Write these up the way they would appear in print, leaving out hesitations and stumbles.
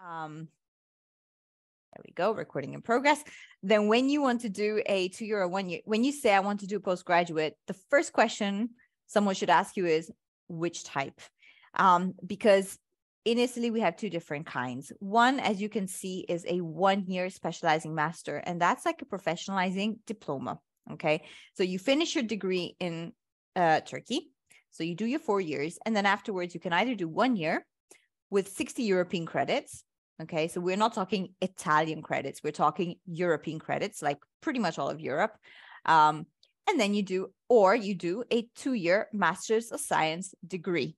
There we go, recording in progress. Then when you want to do a 2-year or 1 year, when you say I want to do postgraduate, the first question someone should ask you is which type? Because in Italy, we have two different kinds. One, as you can see, is a 1-year specializing master, and that's like a professionalizing diploma, okay? So you finish your degree in Turkey, so you do your 4 years, and then afterwards, you can either do 1 year with 60 European credits, okay? So we're not talking Italian credits, we're talking European credits, like pretty much all of Europe. And then you do a 2-year Master's of Science degree.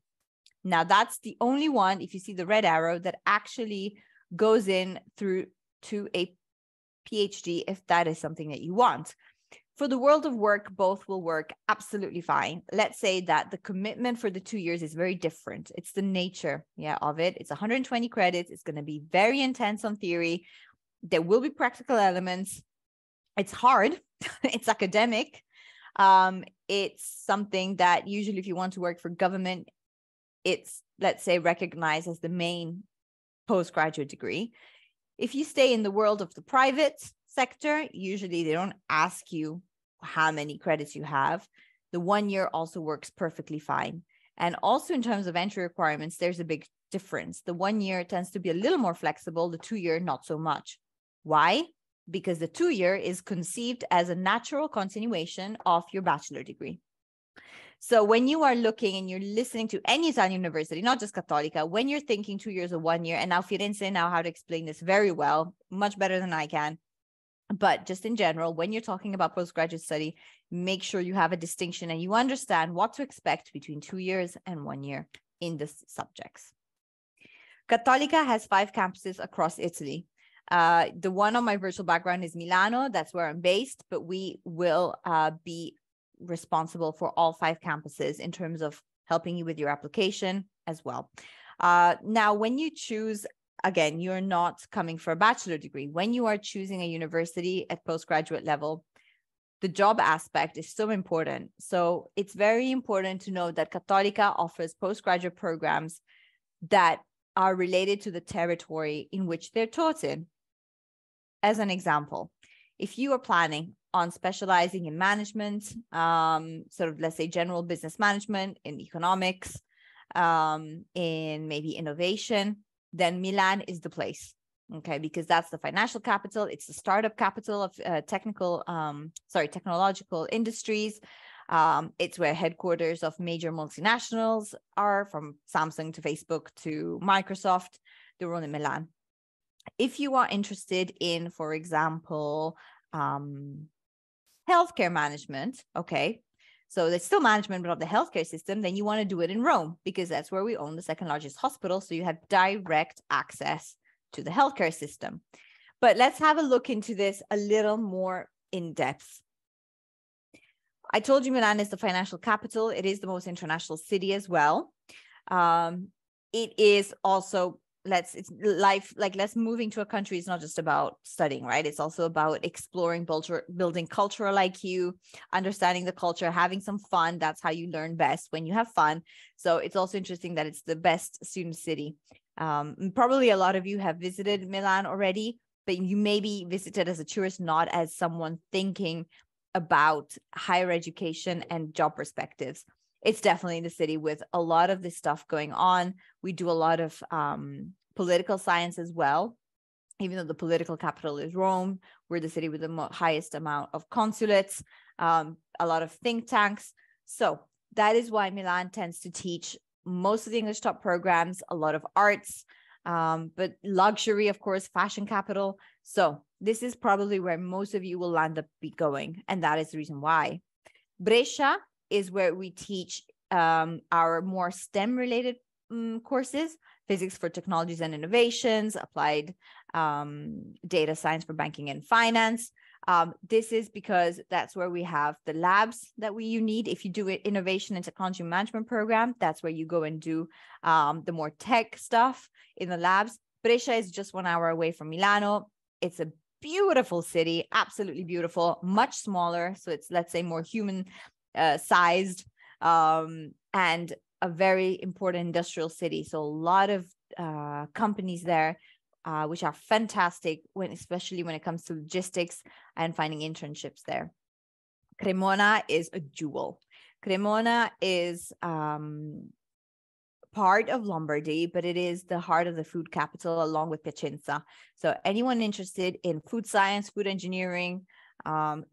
Now, that's the only one, if you see the red arrow, that actually goes in through to a PhD, if that is something that you want. For the world of work, both will work absolutely fine. Let's say that the commitment for the 2 years is very different. It's the nature of it. It's 120 credits. It's going to be very intense on theory. There will be practical elements. It's hard. It's academic. It's something that usually if you want to work for government, it's, let's say, recognized as the main postgraduate degree. If you stay in the world of the private sector, usually they don't ask you how many credits you have. The 1 year also works perfectly fine. And also in terms of entry requirements, there's a big difference. The 1 year tends to be a little more flexible, the 2 year not so much. Why? Because the 2 year is conceived as a natural continuation of your bachelor degree. So when you are looking and you're listening to any Italian university, not just Cattolica, when you're thinking 2 years or 1 year, and now Firenze know how to explain this very well, much better than I can. But just in general, when you're talking about postgraduate study, make sure you have a distinction and you understand what to expect between 2 years and 1 year in the subjects. Cattolica has 5 campuses across Italy. The one on my virtual background is Milano. That's where I'm based, but we will be responsible for all 5 campuses in terms of helping you with your application as well. Now, when you choose, again, you're not coming for a bachelor degree. When you are choosing a university at postgraduate level, the job aspect is so important. So it's very important to know that Cattolica offers postgraduate programs that are related to the territory in which they're taught in. As an example, if you are planning on specializing in management, sort of, let's say, general business management, in economics, in maybe innovation, then Milan is the place, okay? Because that's the financial capital. It's the startup capital of technological industries. It's where headquarters of major multinationals are, from Samsung to Facebook to Microsoft. They're all in Milan. If you are interested in, for example, healthcare management, okay, so there's still management but of the healthcare system, then you want to do it in Rome because that's where we own the second largest hospital. So you have direct access to the healthcare system. But let's have a look into this a little more in depth. I told you Milan is the financial capital. It is the most international city as well. It is also, let's moving to a country is not just about studying, right? It's also about exploring culture, building cultural IQ, understanding the culture, having some fun. That's how you learn best, when you have fun. So it's also interesting that it's the best student city. Probably a lot of you have visited Milan already, but you maybe visited as a tourist, not as someone thinking about higher education and job perspectives. It's definitely the city with a lot of this stuff going on. We do a lot of political science as well. Even though the political capital is Rome, we're the city with the highest amount of consulates, a lot of think tanks. So that is why Milan tends to teach most of the English top programs, a lot of arts, but luxury, of course, fashion capital. So this is probably where most of you will land up going. And that is the reason why. Brescia is where we teach our more STEM related courses, physics for technologies and innovations, applied data science for banking and finance. This is because that's where we have the labs that you need. If you do an innovation and technology management program, that's where you go and do the more tech stuff in the labs. Brescia is just 1 hour away from Milano. It's a beautiful city, absolutely beautiful, much smaller. So it's, let's say, more human sized, and a very important industrial city. So a lot of companies there, which are fantastic, especially when it comes to logistics and finding internships there. Cremona is a jewel. Cremona is part of Lombardy, but it is the heart of the food capital along with Piacenza. So anyone interested in food science, food engineering,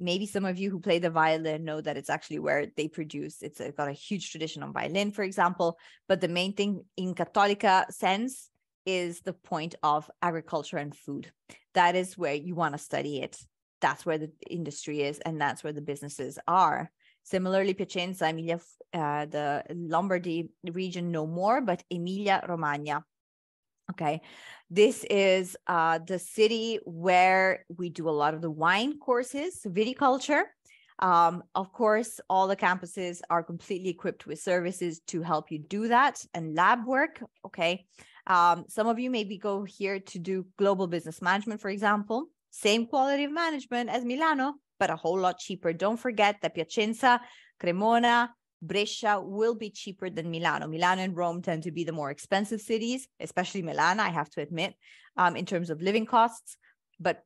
maybe some of you who play the violin know that it's actually where they produce. It's got a huge tradition on violin, for example. But the main thing in Cattolica sense is the point of agriculture and food. That is where you want to study it. That's where the industry is, and that's where the businesses are. Similarly, Piacenza, Emilia, the Lombardy region, no more, but Emilia-Romagna. Okay, this is the city where we do a lot of the wine courses, viticulture. Of course, all the campuses are completely equipped with services to help you do that and lab work. Okay, some of you maybe go here to do global business management, for example. Same quality of management as Milano, but a whole lot cheaper. Don't forget that Piacenza, Cremona, Brescia will be cheaper than Milano. Milano and Rome tend to be the more expensive cities, especially Milan, I have to admit, in terms of living costs. But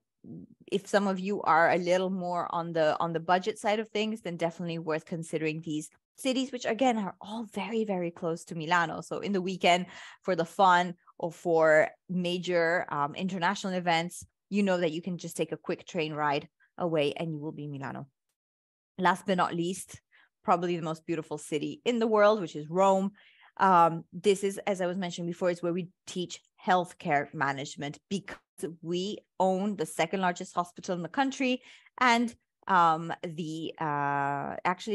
if some of you are a little more on the budget side of things, then definitely worth considering these cities, which again are all very, very close to Milano. So in the weekend, for the fun or for major international events, you know that you can just take a quick train ride away and you will be in Milano. Last but not least, probably the most beautiful city in the world, which is Rome. This is, as I was mentioning before, is where we teach healthcare management because we own the second largest hospital in the country and actually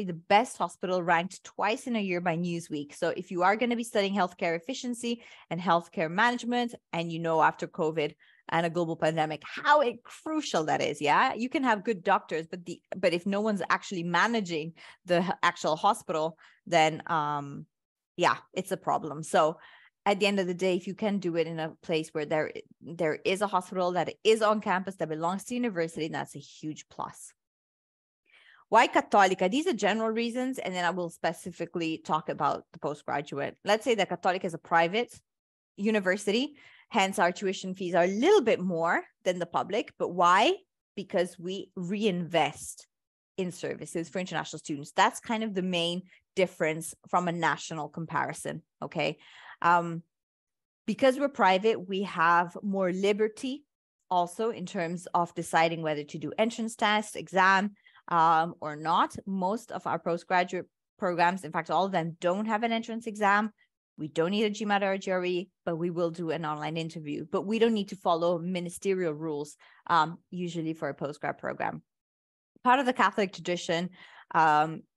the best hospital ranked twice in a year by Newsweek. So if you are going to be studying healthcare efficiency and healthcare management, and you know after COVID and a global pandemic how crucial that is, yeah, you can have good doctors, but if no one's actually managing the actual hospital, then yeah, it's a problem. So at the end of the day, if you can do it in a place where there is a hospital that is on campus that belongs to university, that's a huge plus. Why Cattolica? These are general reasons, and then I will specifically talk about the postgraduate. Let's say that Cattolica is a private university, hence our tuition fees are a little bit more than the public. But why? Because we reinvest in services for international students. That's kind of the main difference from a national comparison, okay? Because we're private, we have more liberty also in terms of deciding whether to do entrance test, exam, or not. Most of our postgraduate programs, in fact, all of them don't have an entrance exam. We don't need a GMAT or a GRE, but we will do an online interview. But we don't need to follow ministerial rules, usually for a postgrad program. Part of the Catholic tradition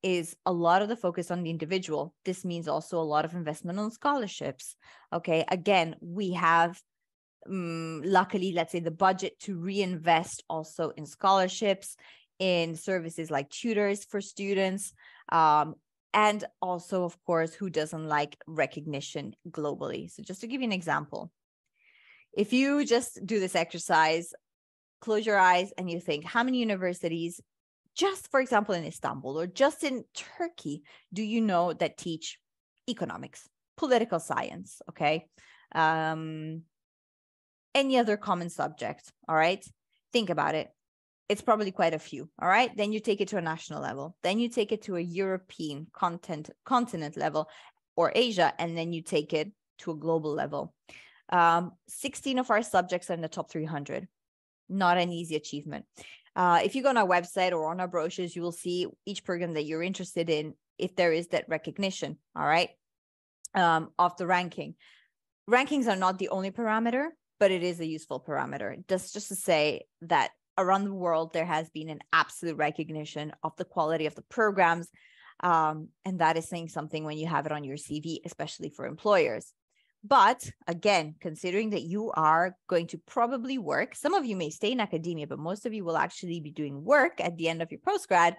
is a lot of the focus on the individual. This means also a lot of investment on scholarships. Okay, again, we have luckily, let's say, the budget to reinvest also in scholarships, in services like tutors for students, and also, of course, who doesn't like recognition globally? So just to give you an example, if you just do this exercise, close your eyes and you think, how many universities, just for example, in Istanbul or just in Turkey, do you know that teach economics, political science, okay? Any other common subject, all right? Think about it. It's probably quite a few, all right? Then you take it to a national level. Then you take it to a European continent level or Asia, and then you take it to a global level. 16 of our subjects are in the top 300. Not an easy achievement. If you go on our website or on our brochures, you will see each program that you're interested in, if there is that recognition, all right, of the ranking. Rankings are not the only parameter, but it is a useful parameter. Just to say that around the world, there has been an absolute recognition of the quality of the programs. And that is saying something when you have it on your CV, especially for employers. But again, considering that you are going to probably work, some of you may stay in academia, but most of you will actually be doing work at the end of your postgrad,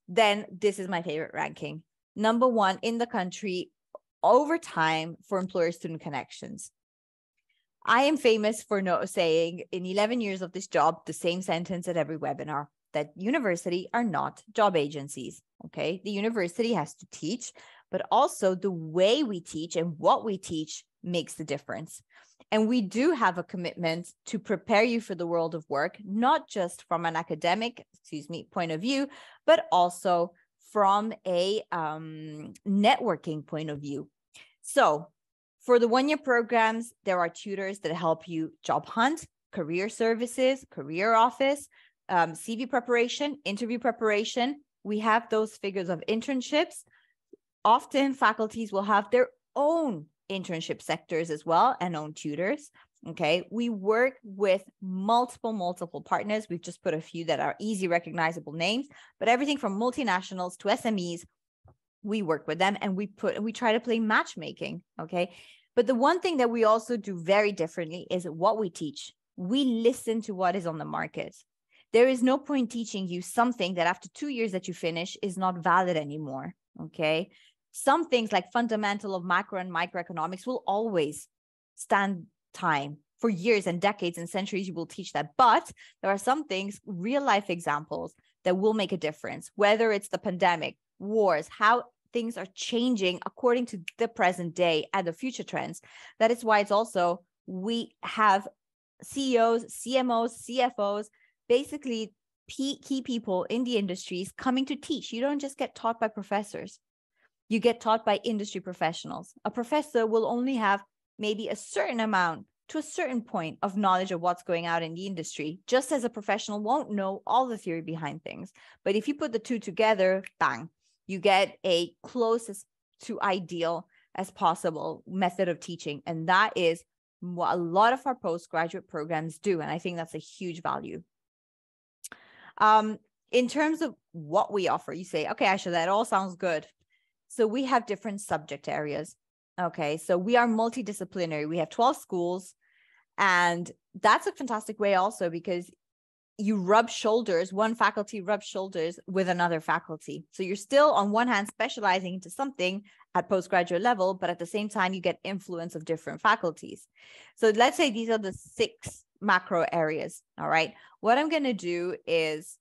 then this is my favorite ranking. Number one in the country over time for employer-student connections. I am famous for saying in 11 years of this job, the same sentence at every webinar, that university are not job agencies, okay? The university has to teach, but also the way we teach and what we teach makes the difference. And we do have a commitment to prepare you for the world of work, not just from an academic, point of view, but also from a networking point of view. So for the one-year programs, there are tutors that help you job hunt, career services, career office, CV preparation, interview preparation. We have those figures of internships. Often faculties will have their own internship sectors as well and own tutors. Okay, we work with multiple partners. We've just put a few that are easy recognizable names, but everything from multinationals to SMEs, we work with them, and we try to play matchmaking. Okay, but the one thing that we also do very differently is what we teach. We listen to what is on the market. There is no point teaching you something that after 2 years that you finish is not valid anymore. Okay, some things like fundamental of macro and microeconomics will always stand time. For years and decades and centuries, you will teach that. But there are some things, real life examples, that will make a difference, whether it's the pandemic, wars, how things are changing according to the present day and the future trends. That is why it's also, we have CEOs, CMOs, CFOs, basically key people in the industries coming to teach. You don't just get taught by professors. You get taught by industry professionals. A professor will only have maybe a certain amount to a certain point of knowledge of what's going out in the industry, just as a professional won't know all the theory behind things. But if you put the two together, bang, you get a closest to ideal as possible method of teaching. And that is what a lot of our postgraduate programs do. And I think that's a huge value. In terms of what we offer, you say, okay, Aisha, that all sounds good. So we have different subject areas. Okay, so we are multidisciplinary. We have 12 schools, and that's a fantastic way also, because you rub shoulders, one faculty rubs shoulders with another faculty. So you're still on one hand specializing into something at postgraduate level, but at the same time, you get influence of different faculties. So let's say these are the 6 macro areas. All right, what I'm going to do is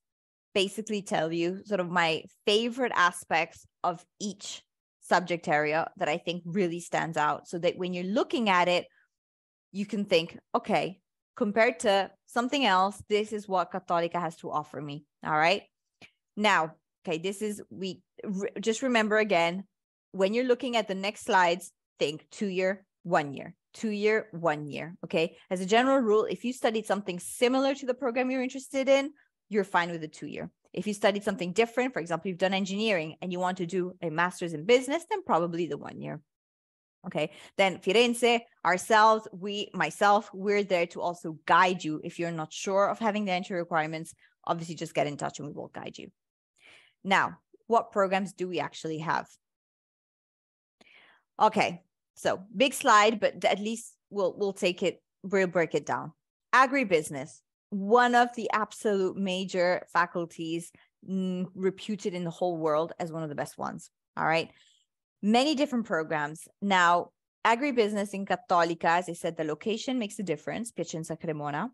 basically tell you sort of my favorite aspects of each subject area that I think really stands out, so that when you're looking at it, you can think, okay, compared to something else, this is what Cattolica has to offer me. All right. Now, okay, just remember again, when you're looking at the next slides, think 2-year, 1 year, 2-year, 1 year. Okay. As a general rule, if you studied something similar to the program you're interested in, you're fine with a 2-year. If you studied something different, for example, you've done engineering and you want to do a master's in business, then probably the 1 year. Okay. Then Firenze, ourselves, we're there to also guide you. If you're not sure of having the entry requirements, obviously just get in touch and we will guide you. Now, what programs do we actually have? Okay. So big slide, but at least we'll break it down. Agribusiness. One of the absolute major faculties, reputed in the whole world as one of the best ones. All right. Many different programs. Now, agribusiness in Cattolica, as I said, the location makes a difference, Piacenza, Cremona.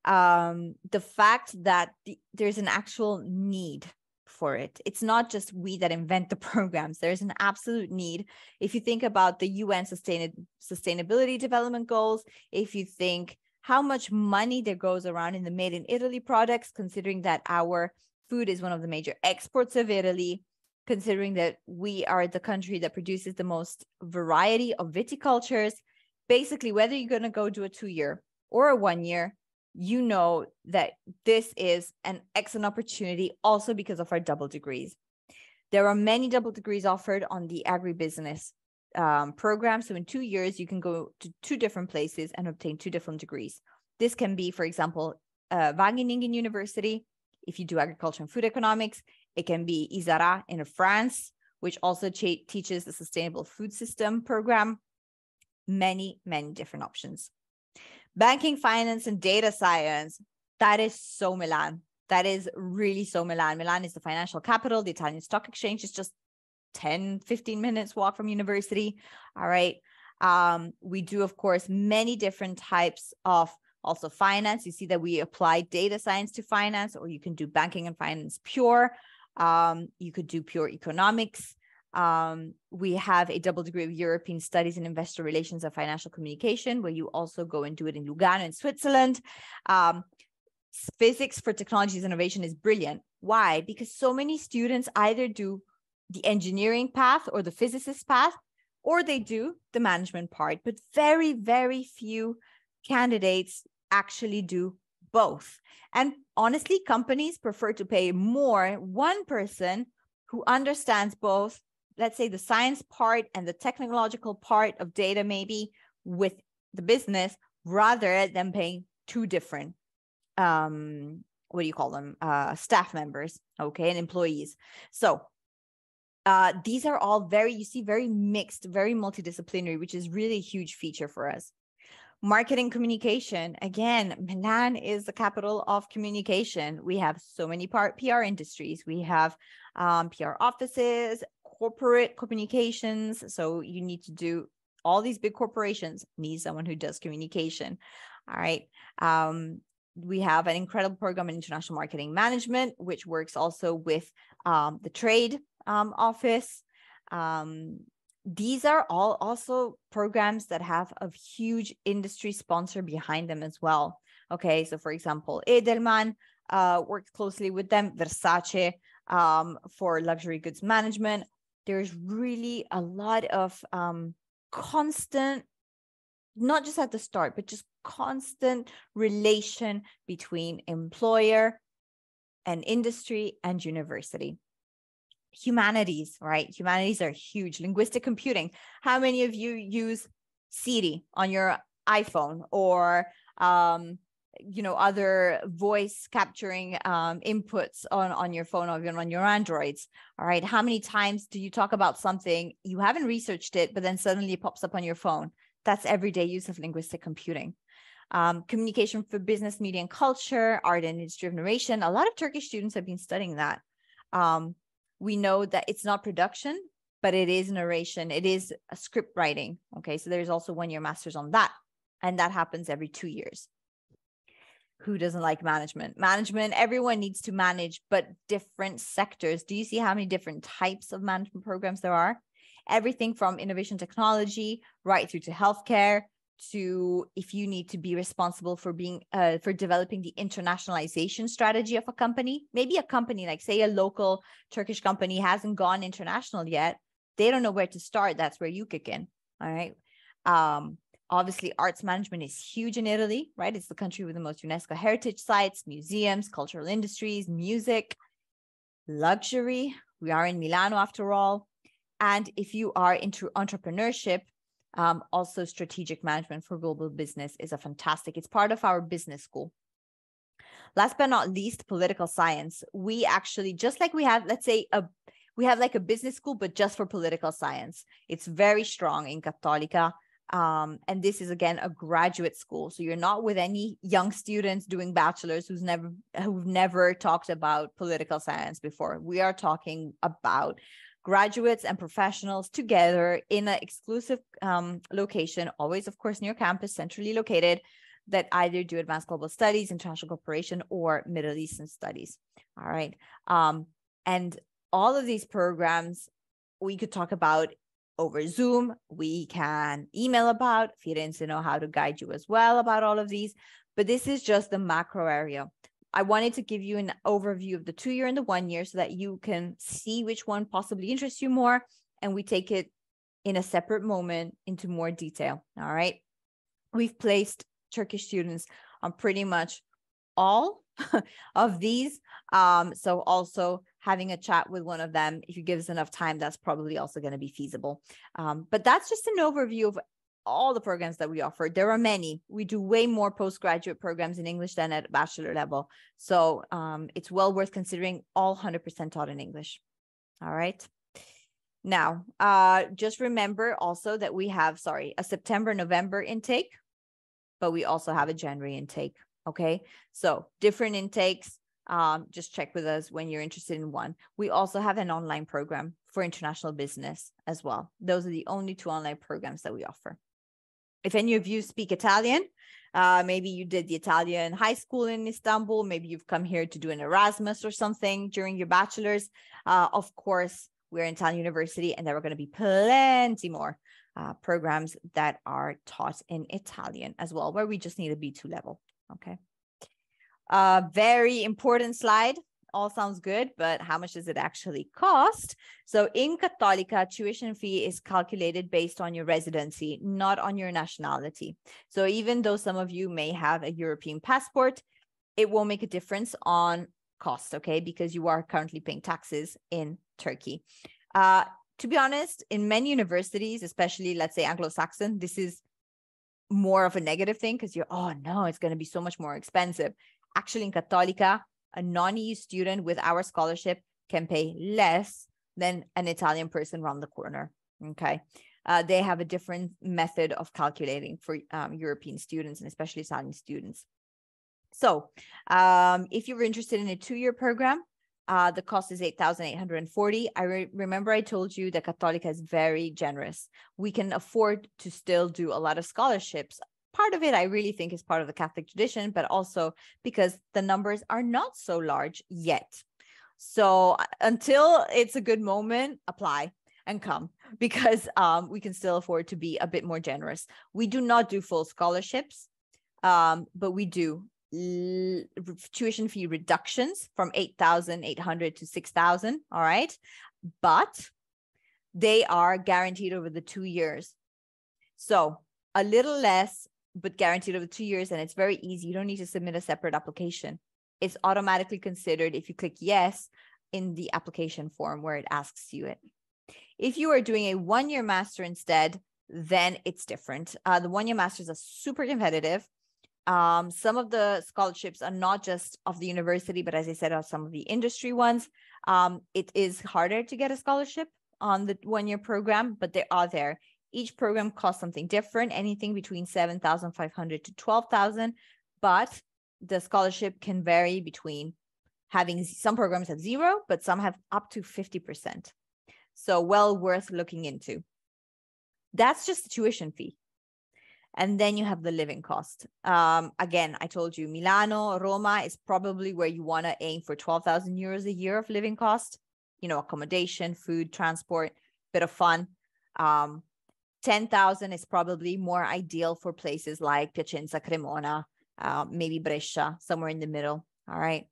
The fact that there's an actual need for it. It's not just we that invent the programs. There's an absolute need. If you think about the UN Sustainability Development Goals, if you think how much money there goes around in the made in Italy products, considering that our food is one of the major exports of Italy, considering that we are the country that produces the most variety of viticultures. Basically, whether you're going to go do a 2-year or a 1 year, you know that this is an excellent opportunity also because of our double degrees. There are many double degrees offered on the agribusiness program. So in 2 years, you can go to 2 different places and obtain 2 different degrees. This can be, for example, Wageningen University, if you do agriculture and food economics. It can be Isara in France, which also teaches the sustainable food system program. Many, many different options. Banking, finance, and data science. That is so Milan. That is really so Milan. Milan is the financial capital. The Italian stock exchange is just 10, 15 minutes walk from university. All right. We do, of course, many different types of also finance. You see that we apply data science to finance, or you can do banking and finance pure. You could do pure economics. We have a double degree of European Studies in Investor Relations and Financial Communication, where you also go and do it in Lugano in Switzerland. Physics for Technologies Innovation is brilliant. Why? Because so many students either do the engineering path or the physicist path, or they do the management part, but very, very few candidates actually do both. And honestly, companies prefer to pay more one person who understands both, let's say, the science part and the technological part of data, maybe with the business, rather than paying two different staff members, okay, and employees. So these are all very mixed, very multidisciplinary, which is really a huge feature for us. Marketing communication, again, Milan is the capital of communication. We have so many PR industries. We have PR offices, corporate communications. So you need to do all these big corporations need someone who does communication. All right. We have an incredible program in international marketing management, which works also with the trade office. These are all also programs that have a huge industry sponsor behind them as well. Okay, so for example, Edelman works closely with them, Versace for luxury goods management. There's really a lot of constant, not just at the start, but just constant relation between employer and industry and university. Humanities, right? Humanities are huge. Linguistic computing. How many of you use Siri on your iPhone or, other voice capturing inputs on your phone or even on your Androids? All right. How many times do you talk about something, you haven't researched it, but then suddenly it pops up on your phone? That's everyday use of linguistic computing. Communication for business, media, and culture, art and industry of narration. A lot of Turkish students have been studying that. We know that it's not production, but it is narration. It is a script writing. Okay, so there's also 1-year master's on that. And that happens every 2 years. Who doesn't like management? Management, everyone needs to manage, but different sectors. Do you see how many different types of management programs there are? Everything from innovation technology, right through to healthcare, to if you need to be responsible for being for developing the internationalization strategy of a company. Maybe a company like, say, a local Turkish company hasn't gone international yet. They don't know where to start. That's where you kick in. All right. Obviously, arts management is huge in Italy, right? It's the country with the most UNESCO heritage sites, museums, cultural industries, music, luxury. We are in Milano after all. And if you are into entrepreneurship, also strategic management for global business is it's part of our business school. Last but not least, political science. We actually, just like we have, let's say, we have like a business school, but just for political science. It's very strong in Cattolica. And this is, again, a graduate school. So you're not with any young students doing bachelors who've never talked about political science before. We are talking about graduates and professionals together in an exclusive location, always, of course, near campus, centrally located, that either do advanced global studies, international cooperation, or Middle Eastern studies. All right. And all of these programs we could talk about over Zoom. We can email about. Firenze know how to guide you as well about all of these. But this is just the macro area. I wanted to give you an overview of the 2-year and the 1-year so that you can see which one possibly interests you more. And we take it in a separate moment into more detail. All right. We've placed Turkish students on pretty much all of these. So also having a chat with one of them, if you give us enough time, that's probably also going to be feasible. But that's just an overview of all the programs that we offer. There are many. We do way more postgraduate programs in English than at bachelor level. So it's well worth considering, all 100% taught in English. All right. Now, just remember also that we have, a September, November intake, but we also have a January intake. Okay. So different intakes. Just check with us when you're interested in one. We also have an online program for international business as well. Those are the only 2 online programs that we offer. If any of you speak Italian, maybe you did the Italian high school in Istanbul, maybe you've come here to do an Erasmus or something during your bachelor's. Of course, we're an Italian university, and there are going to be plenty more programs that are taught in Italian as well, where we just need a B2 level. Okay. Very important slide. All sounds good, but how much does it actually cost? So in Cattolica, tuition fee is calculated based on your residency, not on your nationality. So even though some of you may have a European passport, it won't make a difference on cost, okay? Because you are currently paying taxes in Turkey. To be honest, in many universities, especially let's say Anglo-Saxon, this is more of a negative thing because you're, oh no, it's going to be so much more expensive. Actually, in Cattolica, a non-EU student with our scholarship can pay less than an Italian person around the corner, okay? They have a different method of calculating for European students and especially Italian students. So if you were interested in a 2-year program, the cost is 8,840. Remember I told you that Cattolica is very generous. We can afford to still do a lot of scholarships. Part of it, I really think, is part of the Catholic tradition, but also because the numbers are not so large yet. So until it's a good moment, apply and come, because we can still afford to be a bit more generous. We do not do full scholarships, but we do tuition fee reductions from 8,800 to 6,000. All right. But they are guaranteed over the 2 years. So a little less, but guaranteed over 2 years. And it's very easy. You don't need to submit a separate application. It's automatically considered if you click yes in the application form where it asks you it. If you are doing a 1-year master instead, then it's different. The 1-year masters are super competitive. Some of the scholarships are not just of the university, but as I said, are some of the industry ones. It is harder to get a scholarship on the 1-year program, but they are there. Each program costs something different, anything between 7,500 to 12,000, but the scholarship can vary between having some programs have 0, but some have up to 50%. So well worth looking into. That's just the tuition fee. And then you have the living cost. Again, I told you Milano, Roma is probably where you want to aim for 12,000 euros a year of living cost. You know, accommodation, food, transport, bit of fun. 10,000 is probably more ideal for places like Piacenza, Cremona, maybe Brescia, somewhere in the middle. All right.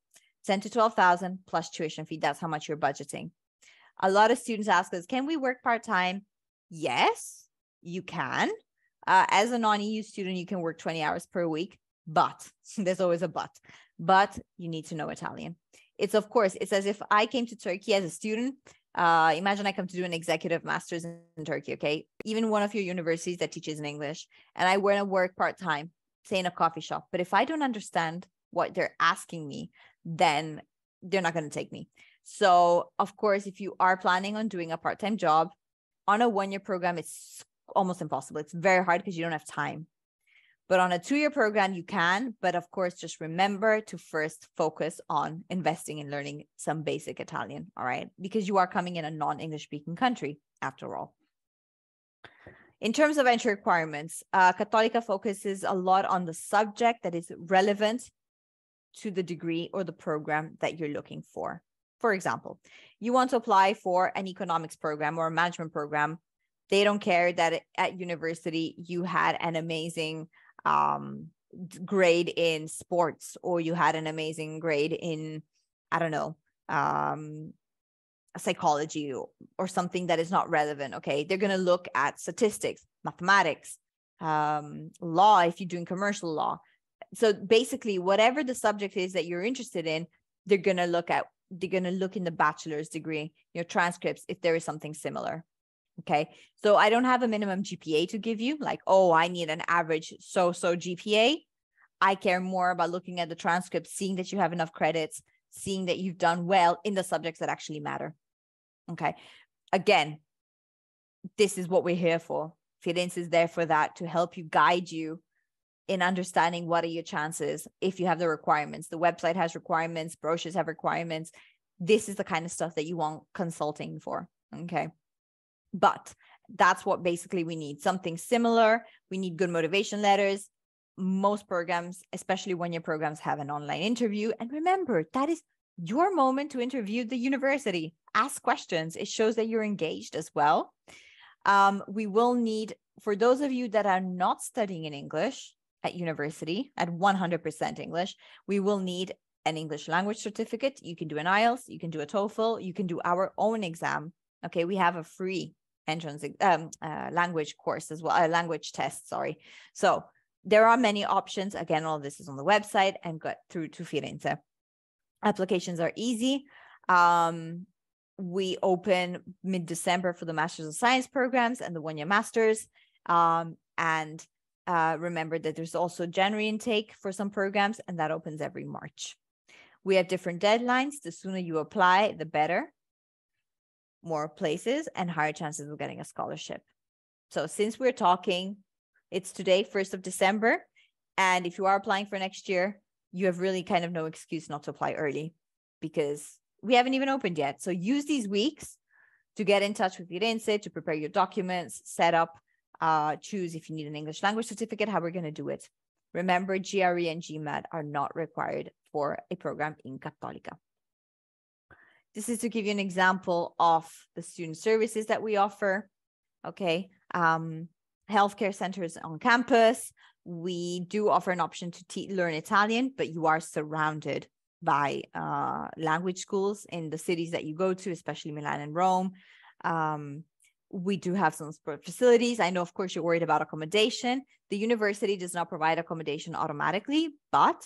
10 to 12,000 plus tuition fee. That's how much you're budgeting. A lot of students ask us, can we work part-time? Yes, you can. As a non-EU student, you can work 20 hours per week, but there's always a but you need to know Italian. It's as if I came to Turkey as a student. Imagine I come to do an executive master's in Turkey, okay? Even one of your universities that teaches in English, and I want to work part-time, say in a coffee shop. But if I don't understand what they're asking me, then they're not going to take me. So, of course, if you are planning on doing a part-time job on a 1-year program, it's almost impossible. It's very hard because you don't have time. But on a 2-year program, you can. But of course, just remember to first focus on investing in learning some basic Italian, all right? Because you are coming in a non-English speaking country, after all. In terms of entry requirements, Cattolica focuses a lot on the subject that is relevant to the degree or the program that you're looking for. For example, you want to apply for an economics program or a management program. They don't care that at university you had an amazing grade in sports, or you had an amazing grade in, I don't know, psychology or something that is not relevant. Okay, they're going to look at statistics, mathematics, law if you're doing commercial law. So basically, whatever the subject is that you're interested in, they're going to look in the bachelor's degree, your transcripts, if there is something similar. Okay, so I don't have a minimum GPA to give you, like, oh, I need an average so-so GPA. I care more about looking at the transcript, seeing that you have enough credits, seeing that you've done well in the subjects that actually matter. Okay, again, this is what we're here for. Firenze is there for that, to help you, guide you in understanding what are your chances if you have the requirements. The website has requirements, brochures have requirements. This is the kind of stuff that you want consulting for, okay? But that's what basically we need. Something similar. We need good motivation letters. Most programs, especially 1-year programs, have an online interview. And remember, that is your moment to interview the university. Ask questions. It shows that you're engaged as well. We will need, for those of you that are not studying in English at university, at 100% English, we will need an English language certificate. You can do an IELTS, you can do a TOEFL, you can do our own exam. Okay, we have a free entrance language course as well, language test, sorry. So there are many options. Again, all this is on the website and got through to Firenze. Applications are easy. We open mid-December for the Masters of Science programs and the one-year Masters. Remember that there's also January intake for some programs, and that opens every March. We have different deadlines. The sooner you apply, the better. More places and higher chances of getting a scholarship. So since we're talking, it's today, 1st of December. And if you are applying for next year, you have really kind of no excuse not to apply early because we haven't even opened yet. So use these weeks to get in touch with Firenze, to prepare your documents, set up, choose if you need an English language certificate, how we're going to do it. Remember, GRE and GMAT are not required for a program in Cattolica. This is to give you an example of the student services that we offer. Okay. Healthcare centers on campus. We do offer an option to learn Italian, but you are surrounded by language schools in the cities that you go to, especially Milan and Rome. We do have some sport facilities. I know, of course, you're worried about accommodation. The university does not provide accommodation automatically, but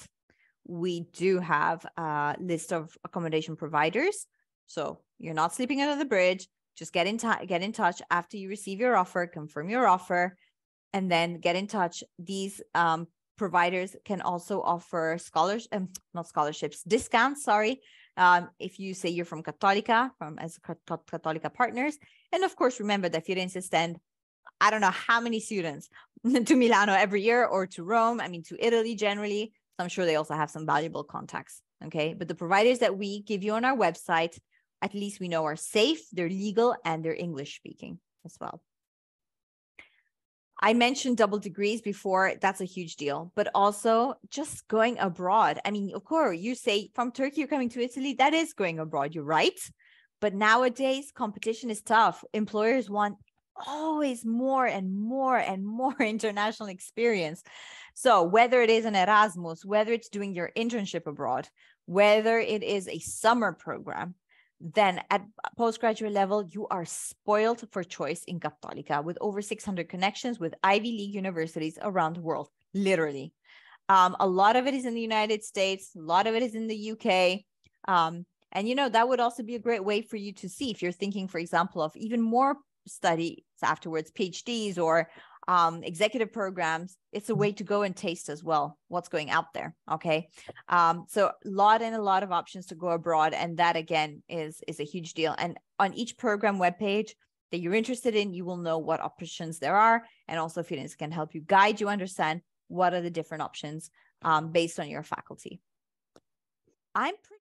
we do have a list of accommodation providers. So you're not sleeping under the bridge. Just get in touch after you receive your offer, confirm your offer, and then get in touch. These providers can also offer discounts, if you say you're from Cattolica, as Cattolica partners. And of course, remember that Firenze send, I don't know how many students to Milano every year, or to Rome, to Italy generally. So I'm sure they also have some valuable contacts, okay? But the providers that we give you on our website, at least we know are safe, they're legal, and they're English speaking as well. I mentioned double degrees before. That's a huge deal, but also just going abroad. Of course, you say from Turkey, you're coming to Italy. That is going abroad. You're right. But nowadays, competition is tough. Employers want always more and more and more international experience. So whether it is an Erasmus, whether it's doing your internship abroad, whether it is a summer program, then at postgraduate level, you are spoiled for choice in Cattolica with over 600 connections with Ivy League universities around the world, literally. A lot of it is in the United States, a lot of it is in the UK. And, that would also be a great way for you to see if you're thinking, for example, of even more studies afterwards, PhDs or executive programs. It's a way to go and taste as well what's going out there. Okay. So a lot of options to go abroad. And that again is a huge deal. And on each program webpage that you're interested in, you will know what options there are. And also Firenze can help you guide you understand what are the different options based on your faculty. I'm pretty